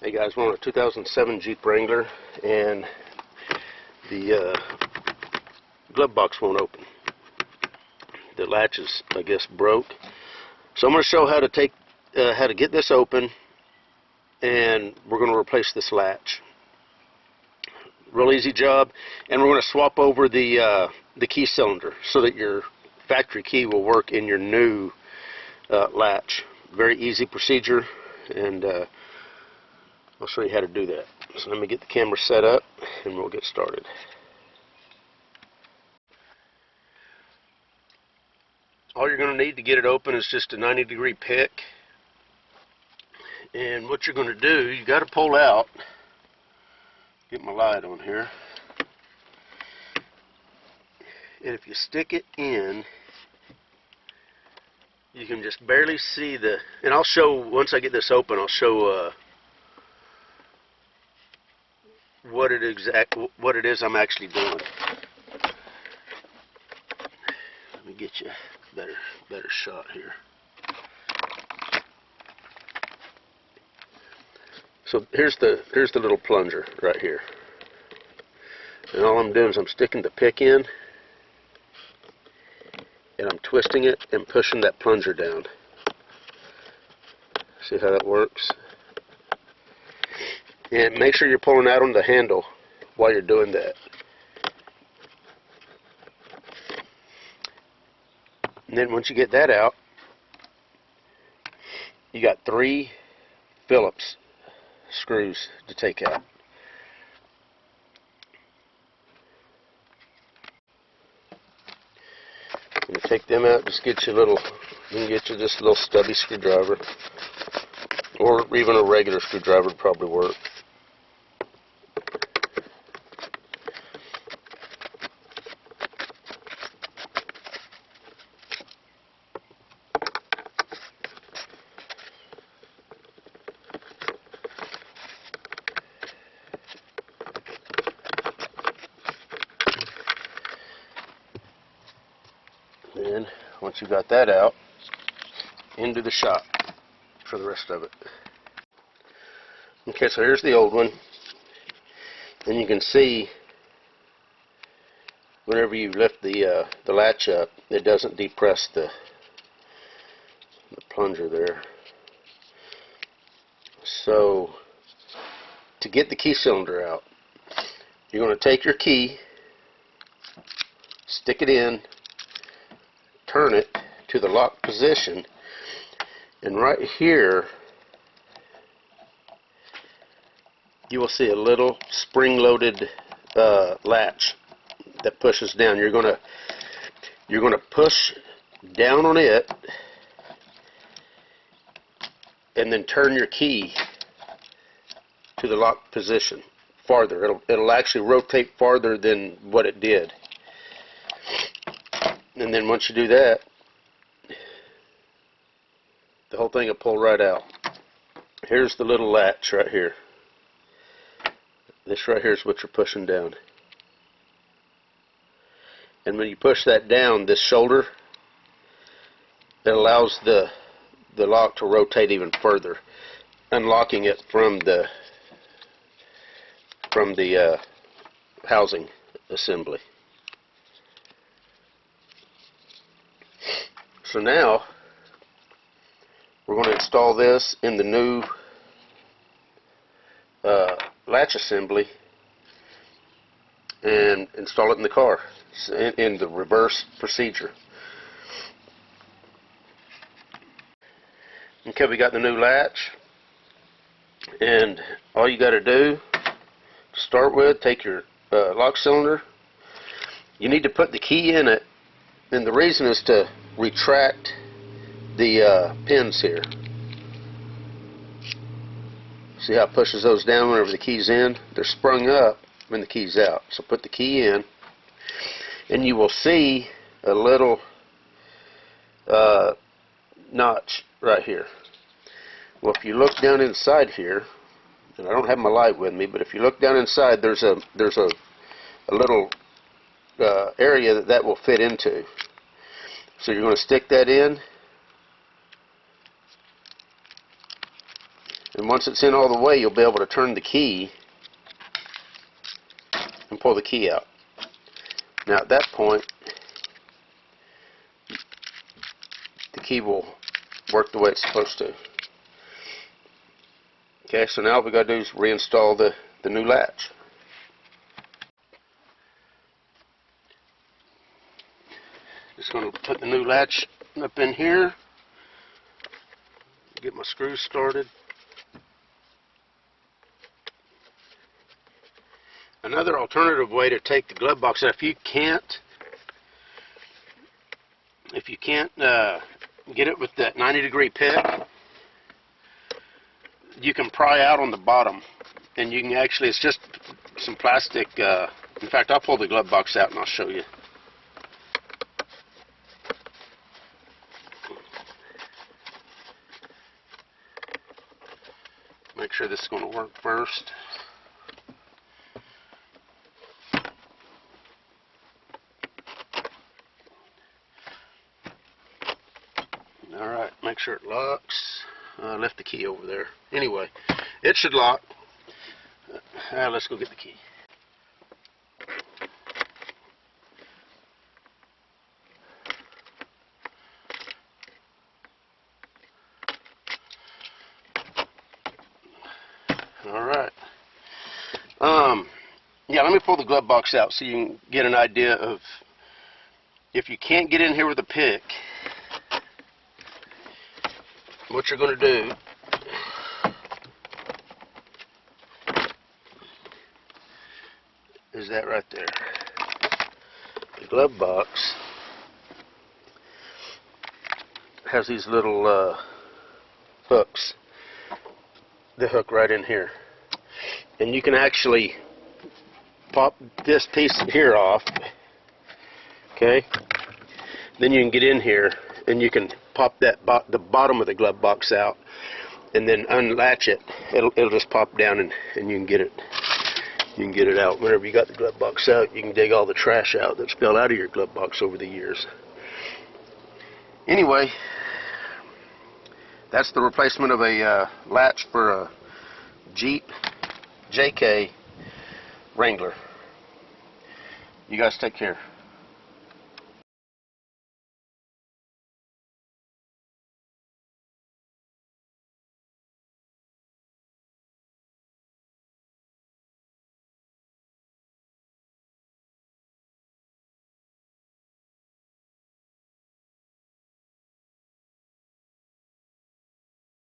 Hey guys, we're on a 2007 Jeep Wrangler, and the glove box won't open. The latch is, I guess, broke. So I'm going to show how to get this open, and we're going to replace this latch. Real easy job, and we're going to swap over the key cylinder so that your factory key will work in your new latch. Very easy procedure, and I'll show you how to do that. So let me get the camera set up and we'll get started. All you're going to need to get it open is just a 90-degree pick. And what you're going to do, you got to pull out, get my light on here, and if you stick it in, you can just barely see the, and I'll show, once I get this open, I'll show what it is I'm actually doing. Let me get you a better shot here. So here's the little plunger right here, and all I'm doing is I'm sticking the pick in, and I'm twisting it and pushing that plunger down. See how that works? And make sure you're pulling out on the handle while you're doing that. And then once you get that out, you got 3 Phillips screws to take out. When you take them out, just get you a little, you can get you just a little stubby screwdriver, or even a regular screwdriver would probably work. And once you got that out, into the shop for the rest of it. Okay, so here's the old one, and you can see whenever you lift the latch up, it doesn't depress the plunger there. So to get the key cylinder out, you're going to take your key, stick it in, turn it to the lock position, and right here you will see a little spring-loaded latch that pushes down. You're going to push down on it and then turn your key to the lock position farther. It'll actually rotate farther than what it did. And then once you do that, the whole thing will pull right out. Here's the little latch right here. This right here is what you're pushing down. And when you push that down, this shoulder, it allows the lock to rotate even further, unlocking it from the housing assembly. So now we're going to install this in the new latch assembly and install it in the car in the reverse procedure. Okay, we got the new latch, and all you got to do to start with, take your lock cylinder. You need to put the key in it, and the reason is to retract the pins here. See how it pushes those down whenever the key's in? They're sprung up when the key's out. So put the key in, and you will see a little notch right here. Well, if you look down inside here, and I don't have my light with me, but if you look down inside, there's a little area that will fit into. So you're going to stick that in, And once it's in all the way, you'll be able to turn the key and pull the key out. Now at that point, the key will work the way it's supposed to. Okay, so now all we got to do is reinstall the new latch. Just going to put the new latch up in here, get my screws started. Another alternative way to take the glove box out, if you can't get it with that 90-degree pick, you can pry out on the bottom, and you can actually, it's just some plastic. In fact, I'll pull the glove box out and I'll show you. Make sure this is going to work first. Alright, make sure it locks. I left the key over there. Anyway, it should lock. Let's go get the key. Alright. Yeah, let me pull the glove box out so you can get an idea of, if you can't get in here with a pick, what you're going to do is that right there. The glove box has these little hooks. They hook right in here. And you can actually pop this piece here off. Okay? Then you can get in here and you can pop that the bottom of the glove box out and then unlatch it. It'll just pop down and you can get it. You can get it out. Whenever you got the glove box out, you can dig all the trash out that's fell out of your glove box over the years. Anyway, that's the replacement of a latch for a Jeep JK Wrangler. You guys take care.